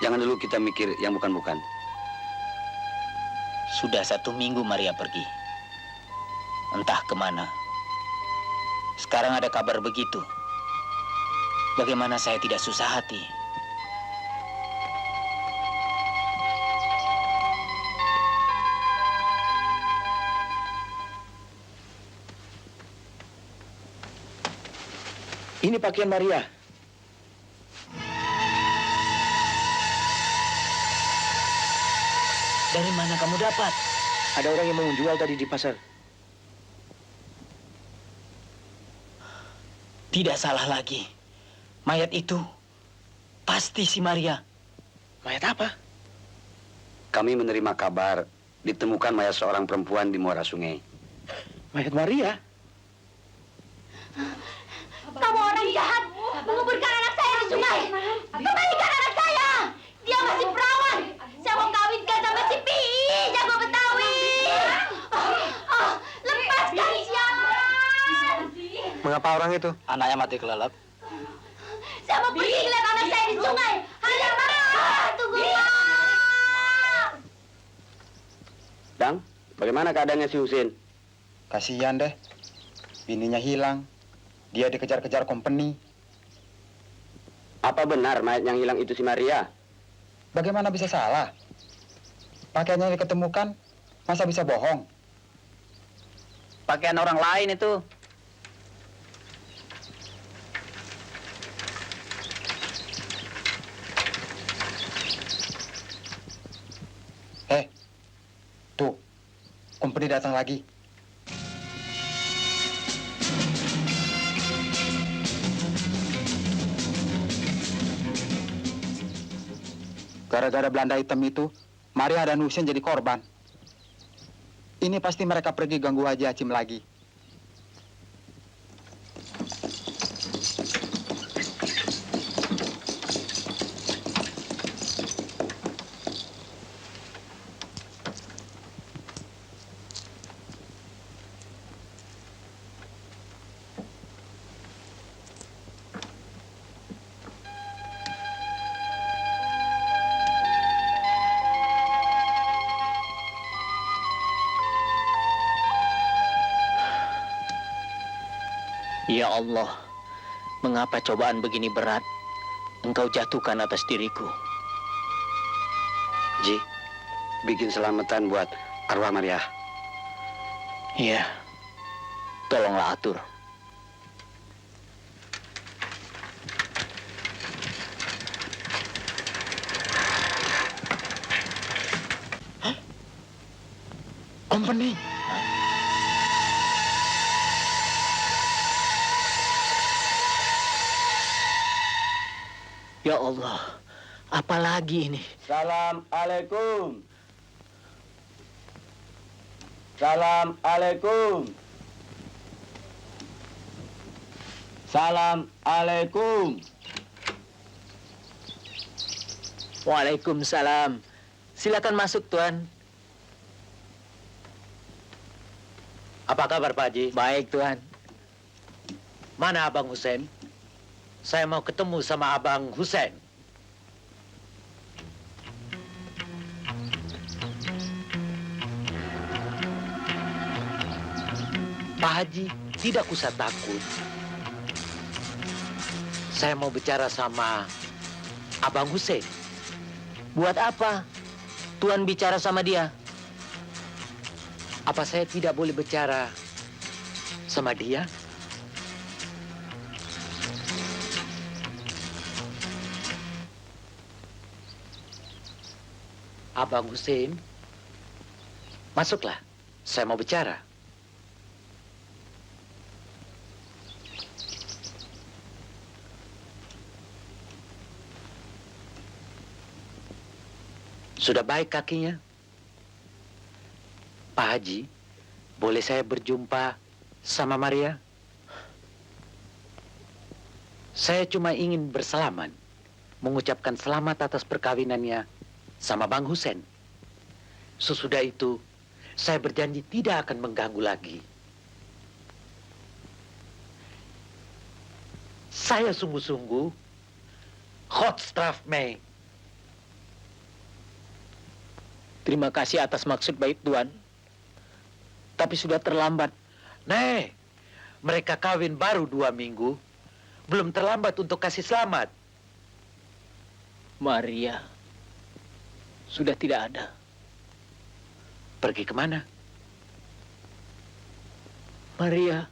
jangan dulu kita mikir yang bukan-bukan. Sudah 1 minggu Maria pergi. Entah kemana. Sekarang ada kabar begitu. Bagaimana saya tidak susah hati. Ini pakaian Maria. Dari mana kamu dapat? Ada orang yang mau menjual tadi di pasar. Tidak salah lagi. Mayat itu pasti si Maria. Mayat apa? Kami menerima kabar ditemukan mayat seorang perempuan di muara sungai. Mayat Maria? Kamu orang jahat, menguburkan anak saya di sungai. Kembalikan anak saya. Dia masih perawan. Saya mau kawinkan sama si Pi, jago Betawi. Lepaskan dia. Siapa orang itu? Anaknya mati kelelep. Saya mau pergi lihat anak saya di sungai. Hanya tunggu, Pak. Dang, bagaimana keadaannya si Husin? Kasihan deh. Bininya hilang. Dia dikejar-kejar company. Apa benar mayat yang hilang itu si Maria? Bagaimana bisa salah? Pakaiannya diketemukan, masa bisa bohong? Pakaian orang lain itu. Tuh, company datang lagi. Gara-gara Belanda hitam itu, Maria dan Husin jadi korban. Ini pasti mereka pergi ganggu Haji Hacim lagi. Ya Allah, mengapa cobaan begini berat Engkau jatuhkan atas diriku? Ji, bikin selamatan buat arwah Maria. Iya, tolonglah atur. Company. Ya Allah, apalagi ini? Assalamualaikum. Assalamualaikum. Assalamualaikum. Waalaikumsalam. Silakan masuk, Tuan. Apa kabar, Pak Haji? Baik, Tuan. Mana Abang Husin? Saya mau ketemu sama Abang Husin. Pak Haji, tidak usah takut. Saya mau bicara sama Abang Husin. Buat apa Tuan bicara sama dia? Apa saya tidak boleh bicara sama dia? Abang Husin, masuklah. Saya mau bicara. Sudah baik kakinya? Pak Haji, boleh saya berjumpa sama Maria? Saya cuma ingin bersalaman, mengucapkan selamat atas perkawinannya sama Bang Husin. Sesudah itu, saya berjanji tidak akan mengganggu lagi. Saya sungguh-sungguh hot straf Mei. Terima kasih atas maksud baik Tuan. Tapi sudah terlambat. Nih, mereka kawin baru 2 minggu. Belum terlambat untuk kasih selamat. Maria sudah tidak ada. Pergi kemana? Maria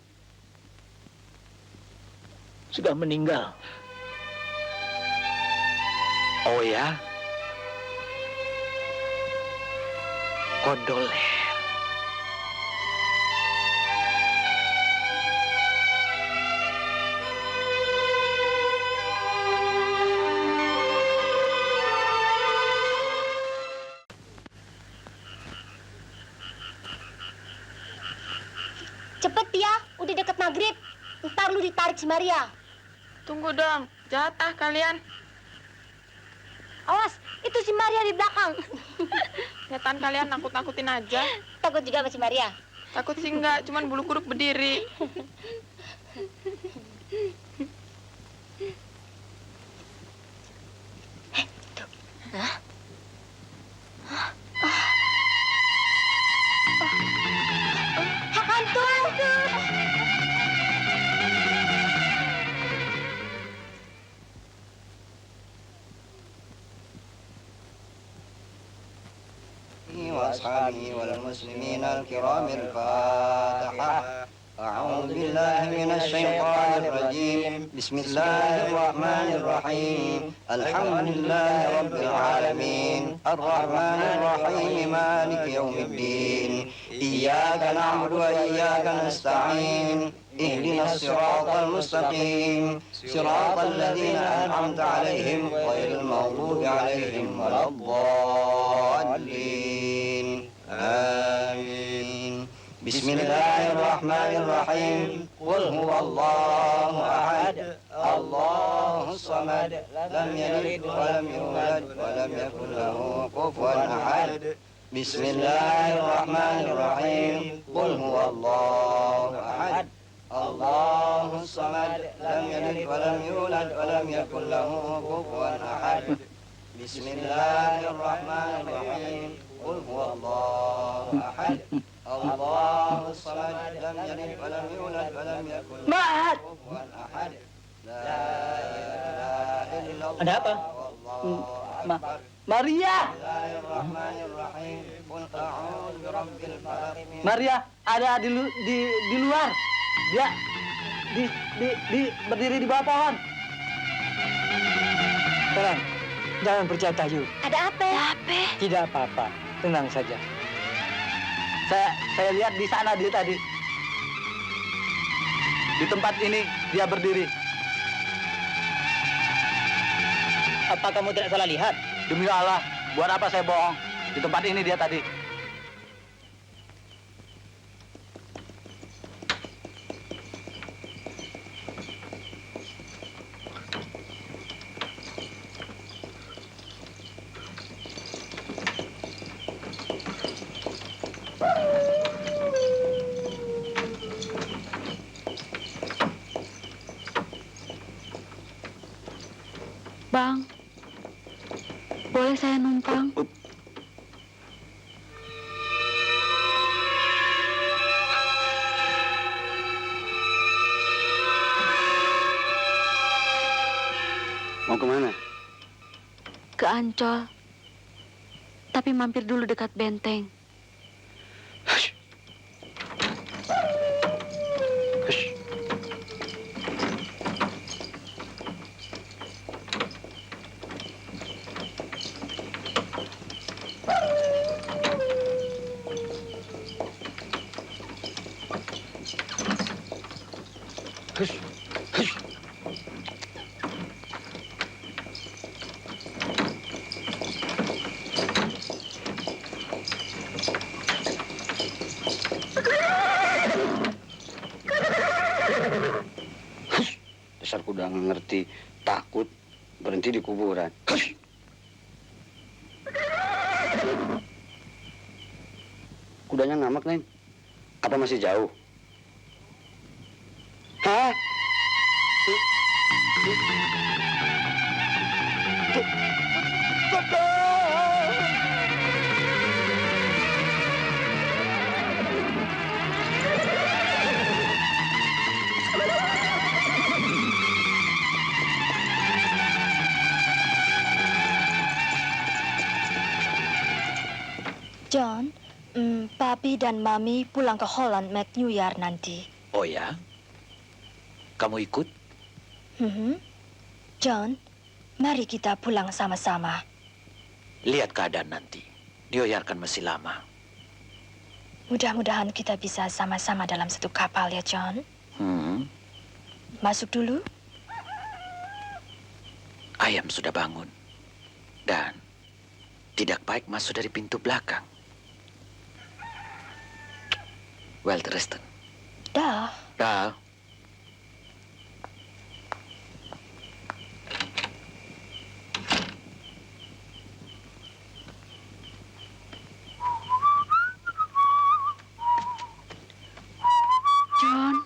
sudah meninggal. Oh ya? Kondoler. Cepet ya, udah deket maghrib. Ntar lu ditarik si Maria. Tunggu dong, jatah kalian. Awas, itu si Maria di belakang. Kelihatan kalian nakut-nakutin aja. Takut juga sama si Maria? Takut sih enggak, cuman bulu kuduk berdiri. Hantu! وأصحابه والمسلمين الكرام الفاتحة. أعوذ بالله من الشيطان الرجيم. بسم الله الرحمن الرحيم. الحمد لله رب العالمين الرحمن الرحيم مالك يوم الدين. إياك نعبد وإياك نستعين. اهدنا الصراط المستقيم صراط الذين أنعمت عليهم غير المغضوب عليهم ولا الضالين. آمين. بسم الله الرحمن الرحيم. قل هو الله أحد الله الصمد لم يلد ولم يولد ولم يكن له كفوا أحد. بسم الله الرحمن الرحيم. قل هو الله أحد الله الصمد لم يلد ولم يولد ولم يكن له كفوا أحد. بسم الله الرحمن الرحيم. قل هو الله أحد الله الصمد لم يلد ولم يولد ولم يكن له كفوا أحد. لا إله إلا الله. Ada apa? Maria! Bismillahirrahmanirrahim. Qul a'udzu birabbil falaq. Maria ada di luar. Dia berdiri di bawah pohon. Tenang, jangan percaya tayu. Ada apa? Apa? Tidak apa-apa, tenang saja. Saya lihat di sana dia tadi. Di tempat ini dia berdiri. Apa kamu tidak salah lihat? Demi Allah, buat apa saya bohong? Di tempat ini dia tadi. Bang, boleh saya numpang? Mau kemana? Ke Ancol. Tapi mampir dulu dekat benteng. Dasar kuda nggak ngerti, takut berhenti di kuburan. Kudanya ngamak, Neng. Apa masih jauh? Hah? John, Papi dan Mami pulang ke Holland Mac New Year nanti. Oh ya? Kamu ikut? John, mari kita pulang sama-sama. Lihat keadaan nanti. New Year kan masih lama. Mudah-mudahan kita bisa sama-sama dalam satu kapal ya, John. Masuk dulu. Ayam sudah bangun. Dan tidak baik masuk dari pintu belakang. Well, Tristan. Dah. Dah. John,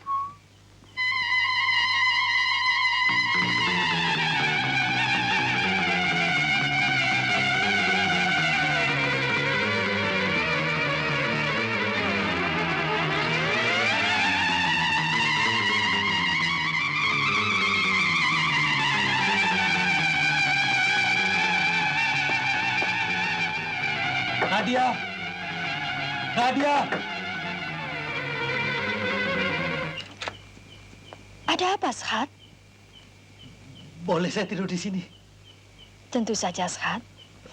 Nadia! Nadia! Ada apa, Shat? Boleh saya tidur di sini? Tentu saja, Shat.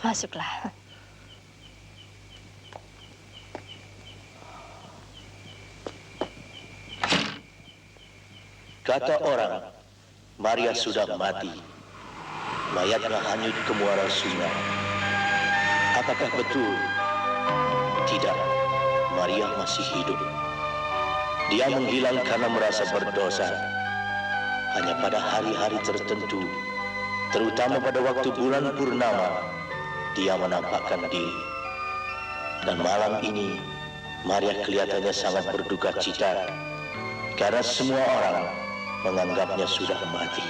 Masuklah. Kata orang, Maria sudah mati. Mayatnya hanyut ke muara sungai. Apakah betul? Tidak, Maria masih hidup. Dia menghilang karena merasa berdosa. Hanya pada hari-hari tertentu, terutama pada waktu bulan purnama, dia menampakkan diri. Dan malam ini, Maria kelihatannya sangat berduka cita karena semua orang menganggapnya sudah mati.